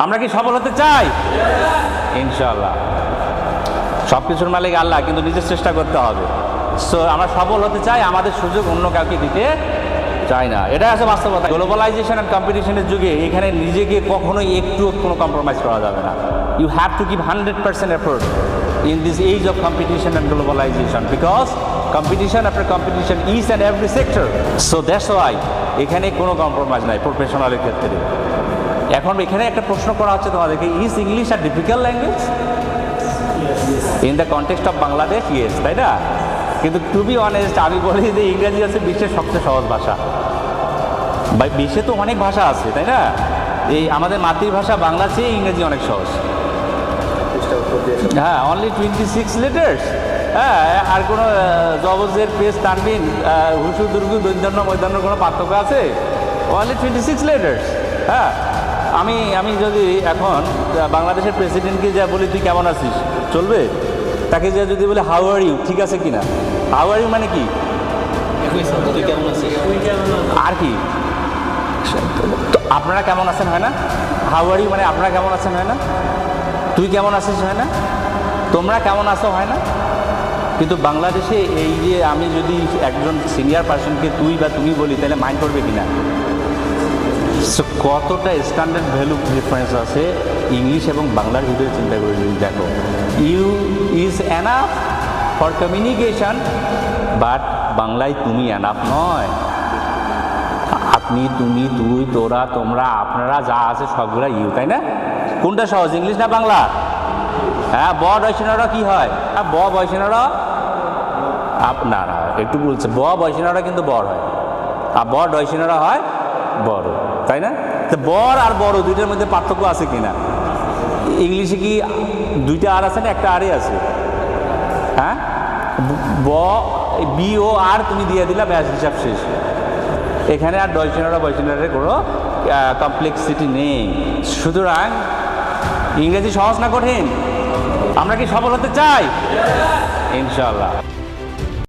আমরা কি সফল হতে চাই? ইনশাআল্লাহ। সব কিছুর মালিক আল্লাহ, কিন্তু নিজের চেষ্টা করতে হবে। সো আমরা সফল হতে চাই, আমাদের সুযোগ অন্য কাউকে দিতে চাই না। এটাই আছে বাস্তবতা। গ্লোবালাইজেশন অ্যান্ড কম্পিটিশনের যুগে এখানে নিজেকে কখনোই একটু কোনো কম্প্রোমাইজ করা যাবে না। You have to give 100% effort in this age of competition and globalization, because competition after competition each and every sector. So that's why এখানে কোনো কম্প্রোমাইজ নাই প্রফেশনালের ক্ষেত্রে। এখন এখানে একটা প্রশ্ন করা হচ্ছে তোমাদেরকে, is English a difficult language in the context of Bangladesh? Yes, তাই না? কিন্তু টু বি অনেস্ট আমি বলি যে ইংরেজি হচ্ছে বিশ্বের সবচেয়ে সহজ ভাষা। বিশ্বে তো অনেক ভাষা আছে, তাই না? এই আমাদের মাতৃভাষা বাংলা চেয়ে ইংরেজি অনেক সহজ। হ্যাঁ, অনলি 26 লেটার্স। হ্যাঁ, আর কোনো জবজের পেজ তানবিন হুসু দুর্গু দৈন্য মৈদান্য কোনো পার্থক্য আছে? Only 26 letters. হ্যাঁ, আমি যদি এখন বাংলাদেশের প্রেসিডেন্টকে যা বলি তুই কেমন আছিস, চলবে? তাকে যা যদি বলে হাউ আর ইউ, ঠিক আছে কিনা? হাউ আর ইউ মানে কি? আর কি তো আপনারা কেমন আছেন হয় না? হাউ আর ইউ মানে আপনারা কেমন আছেন হয় না? তুই কেমন আছিস হয় না? তোমরা কেমন আছো হয় না? কিন্তু বাংলাদেশে এই যে আমি যদি একজন সিনিয়র পার্সনকে তুই বা তুমি বলি, তাহলে মাইন্ড করবে কিনা? সো কতটা স্ট্যান্ডার্ড ভ্যালু ডিফারেন্স আছে ইংলিশ এবং বাংলার ভিতরে, চিন্তা করে যদি দেখো। You is enough for communication, but বাংলায় তুমি এনাফ নয়। আপনি, তুমি, তুই, তোরা, তোমরা, আপনারা যা আছে সবগুলা ইউ, তাই না? কোনটা সহজ, ইংলিশ না বাংলা? হ্যাঁ, ব বয়সীনারা কি হয়? হ্যাঁ, ব বয়সীনারা না না একটু বলছে, ব বয়সীনারা কিন্তু বড় হয়, আর ব ডয়সীনারা হয় বড়, তাই না? তো বড় আর বড় দুইটার মধ্যে পার্থক্য আছে কিনা? ইংলিশে কি দুইটা আর আছে না একটা আরই আছে? হ্যাঁ, ব বি ও আর তুমি দিয়ে দিলা, ব্যাস, হিসাব শেষ। এখানে আর ডয়সীনারা বয়সীনারের কোনো কমপ্লেক্সিটি নেই। সুতরাং ইংরেজি সহজ না কঠিন? আমরা কি সফল হতে চাই? ইনশাআল্লাহ।